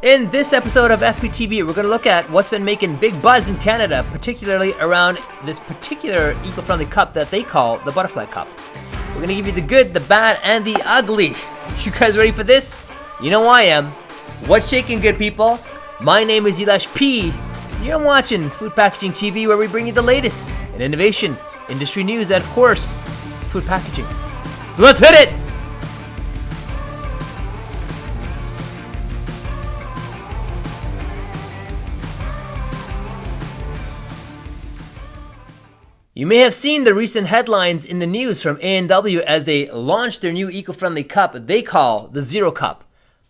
In this episode of FPTV, we're going to look at what's been making big buzz in Canada, particularly around this particular eco-friendly cup that they call the Butterfly Cup. We're going to give you the good, the bad, and the ugly. You guys ready for this? You know I am. What's shaking, good people? My name is Elish P. You're watching Food Packaging TV, where we bring you the latest in innovation, industry news, and of course, food packaging. So let's hit it! You may have seen the recent headlines in the news from A&W as they launched their new eco-friendly cup they call the Zero Cup.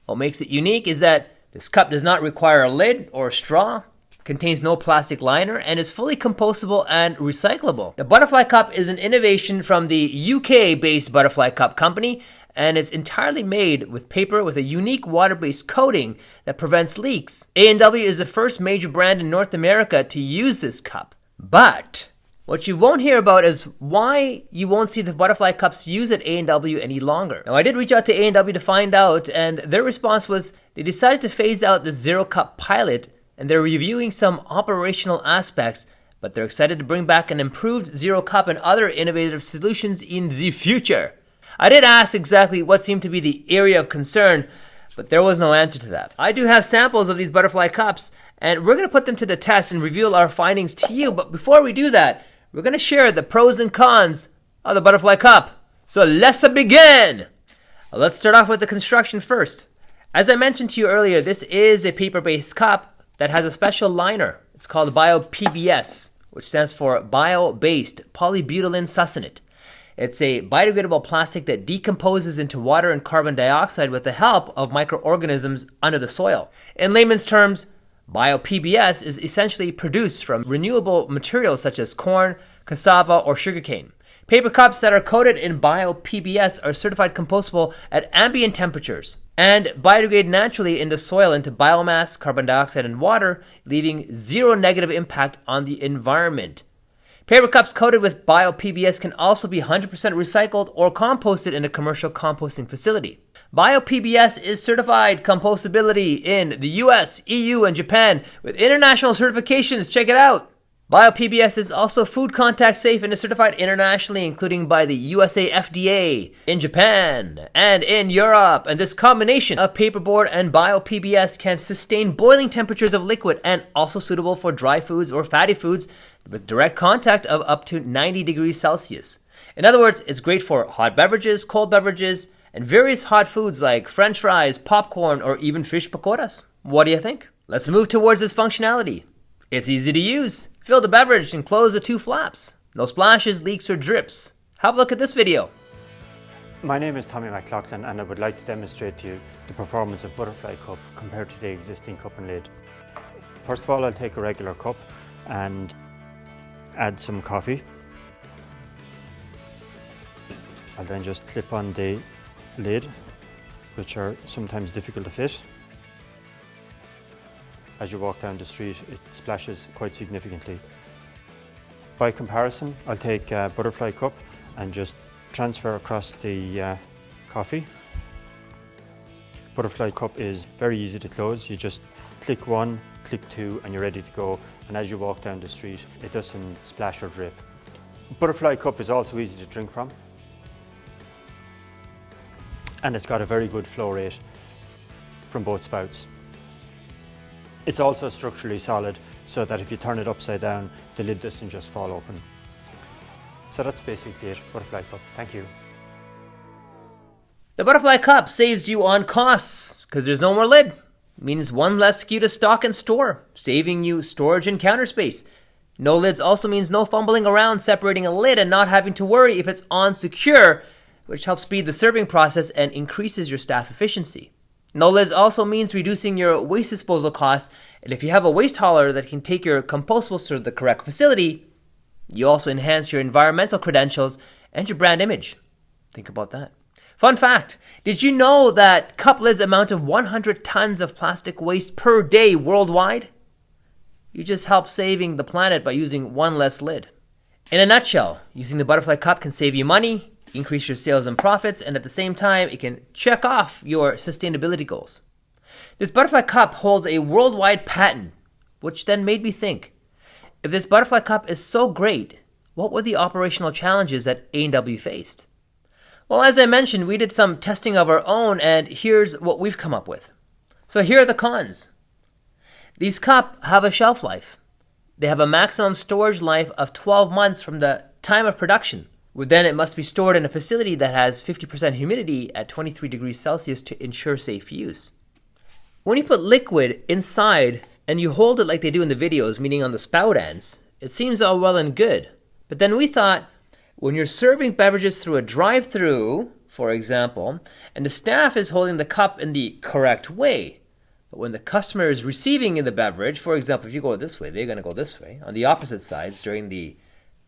What makes it unique is that this cup does not require a lid or a straw, contains no plastic liner, and is fully compostable and recyclable. The Butterfly Cup is an innovation from the UK-based Butterfly Cup company, and it's entirely made with paper with a unique water-based coating that prevents leaks. A&W is the first major brand in North America to use this cup. But what you won't hear about is why you won't see the Butterfly Cups used at A&W any longer. Now, I did reach out to A&W to find out, and their response was they decided to phase out the Zero Cup pilot, and they're reviewing some operational aspects, but they're excited to bring back an improved Zero Cup and other innovative solutions in the future. I did ask exactly what seemed to be the area of concern, but there was no answer to that. I do have samples of these Butterfly Cups, and we're going to put them to the test and reveal our findings to you, but before we do that, we're going to share the pros and cons of the Butterfly Cup. So let's begin! Let's start off with the construction first. As I mentioned to you earlier, this is a paper-based cup that has a special liner. It's called BioPBS, which stands for bio-based polybutylene succinate. It's a biodegradable plastic that decomposes into water and carbon dioxide with the help of microorganisms under the soil. In layman's terms, BioPBS is essentially produced from renewable materials such as corn, cassava, or sugarcane. Paper cups that are coated in BioPBS are certified compostable at ambient temperatures and biodegrade naturally in the soil into biomass, carbon dioxide, and water, leaving zero negative impact on the environment. Paper cups coated with BioPBS can also be 100% recycled or composted in a commercial composting facility. BioPBS is certified compostability in the US, EU, and Japan with international certifications. Check it out! BioPBS is also food contact safe and is certified internationally, including by the USA FDA, in Japan, and in Europe. And this combination of paperboard and BioPBS can sustain boiling temperatures of liquid and also suitable for dry foods or fatty foods with direct contact of up to 90 degrees Celsius. In other words, it's great for hot beverages, cold beverages, and various hot foods like french fries, popcorn, or even fish pakoras. What do you think? Let's move towards its functionality. It's easy to use. Fill the beverage and close the two flaps. No splashes, leaks, or drips. Have a look at this video. My name is Tommy McLaughlin, and I would like to demonstrate to you the performance of Butterfly Cup compared to the existing cup and lid. First of all, I'll take a regular cup and add some coffee. I'll then just clip on the lid, which are sometimes difficult to fit. As you walk down the street, it splashes quite significantly. By comparison, I'll take a Butterfly Cup and just transfer across the coffee. Butterfly Cup is very easy to close. You just click one, click two, and you're ready to go. And as you walk down the street, it doesn't splash or drip. Butterfly Cup is also easy to drink from, and it's got a very good flow rate from both spouts. It's also structurally solid, so that if you turn it upside down, the lid doesn't just fall open. So that's basically it, Butterfly Cup. Thank you. The Butterfly Cup saves you on costs because there's no more lid. It means one less SKU to stock and store, saving you storage and counter space. No lids also means no fumbling around separating a lid and not having to worry if it's unsecure, which helps speed the serving process and increases your staff efficiency. No lids also means reducing your waste disposal costs, and if you have a waste hauler that can take your compostables to the correct facility, you also enhance your environmental credentials and your brand image. Think about that. Fun fact, did you know that cup lids amount to 100 tons of plastic waste per day worldwide? You just help saving the planet by using one less lid. In a nutshell, using the Butterfly Cup can save you money, increase your sales and profits, and at the same time, it can check off your sustainability goals. This Butterfly Cup holds a worldwide patent, which then made me think, if this Butterfly Cup is so great, what were the operational challenges that A&W faced? Well, as I mentioned, we did some testing of our own, and here's what we've come up with. So here are the cons. These cups have a shelf life. They have a maximum storage life of 12 months from the time of production. Then it must be stored in a facility that has 50% humidity at 23 degrees Celsius to ensure safe use. When you put liquid inside and you hold it like they do in the videos, meaning on the spout ends, it seems all well and good. But then we thought, when you're serving beverages through a drive-through, for example, and the staff is holding the cup in the correct way, but when the customer is receiving the beverage, for example, if you go this way, they're going to go this way, on the opposite sides during the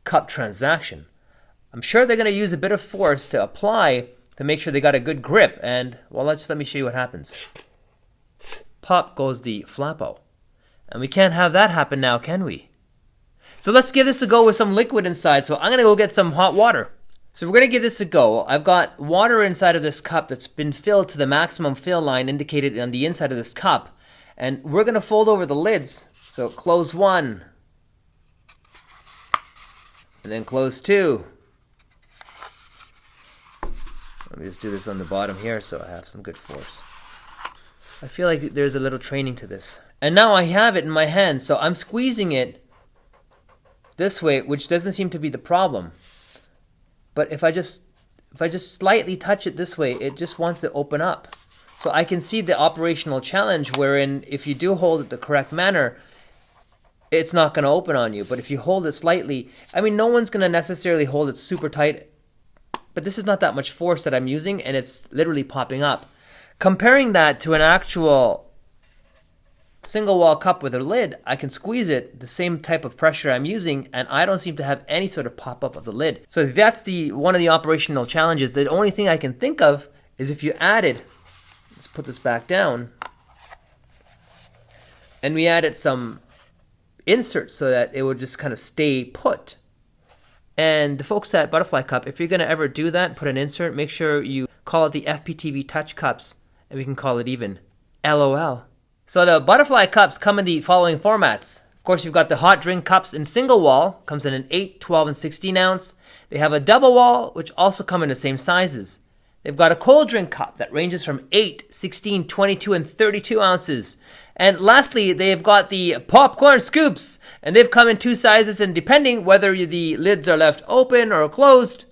cup transaction, I'm sure they're going to use a bit of force to apply to make sure they got a good grip. And, well, let me show you what happens. Pop goes the flappo. And we can't have that happen now, can we? So let's give this a go with some liquid inside. So I'm going to go get some hot water. So we're going to give this a go. I've got water inside of this cup that's been filled to the maximum fill line indicated on the inside of this cup. And we're going to fold over the lids. So close one. And then close two. Let me just do this on the bottom here so I have some good force. I feel like there's a little training to this. And now I have it in my hand, so I'm squeezing it this way, which doesn't seem to be the problem. But if I just slightly touch it this way, it just wants to open up. So I can see the operational challenge wherein if you do hold it the correct manner, it's not going to open on you. But if you hold it slightly, I mean, no one's going to necessarily hold it super tight, but this is not that much force that I'm using, and it's literally popping up. Comparing that to an actual single wall cup with a lid, I can squeeze it the same type of pressure I'm using, and I don't seem to have any sort of pop-up of the lid. So that's one of the operational challenges. The only thing I can think of is if you added, let's put this back down, and we added some inserts so that it would just kind of stay put. And the folks at Butterfly Cup, if you're going to ever do that, put an insert, make sure you call it the FPTV Touch Cups, and we can call it even LOL. So the Butterfly Cups come in the following formats. Of course, you've got the hot drink cups in single wall, comes in an 8, 12, and 16 ounce. They have a double wall, which also come in the same sizes. They've got a cold drink cup that ranges from 8, 16, 22, and 32 ounces. And lastly, they've got the popcorn scoops, and they've come in 2 sizes, and depending whether the lids are left open or closed,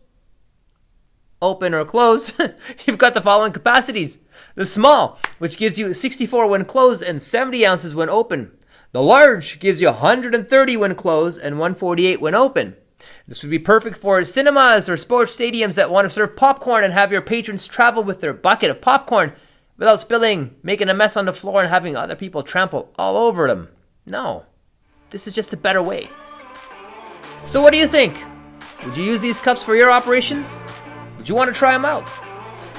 you've got the following capacities. The small, which gives you 64 when closed and 70 ounces when open. The large gives you 130 when closed and 148 when open. This would be perfect for cinemas or sports stadiums that want to serve popcorn and have your patrons travel with their bucket of popcorn without spilling, making a mess on the floor, and having other people trample all over them. No, this is just a better way. So what do you think? Would you use these cups for your operations? Would you want to try them out?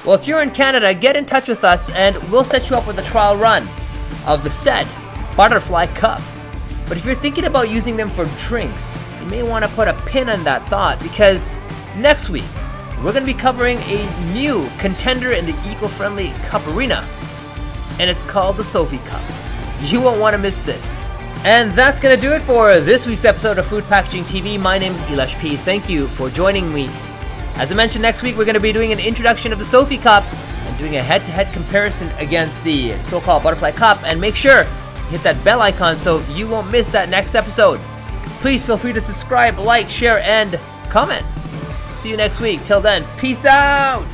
Well, if you're in Canada, get in touch with us and we'll set you up with a trial run of the said Butterfly Cup. But if you're thinking about using them for drinks, you may want to put a pin on that thought, because next week we're going to be covering a new contender in the eco-friendly cup arena, and it's called the Sophie Cup. You won't want to miss this. And that's going to do it for this week's episode of Food Packaging TV. My name is Elish P. Thank you for joining me. As I mentioned, next week we're going to be doing an introduction of the Sophie Cup and doing a head-to-head comparison against the so-called Butterfly Cup. And make sure you hit that bell icon so you won't miss that next episode. Please feel free to subscribe, like, share, and comment. See you next week. Till then, peace out!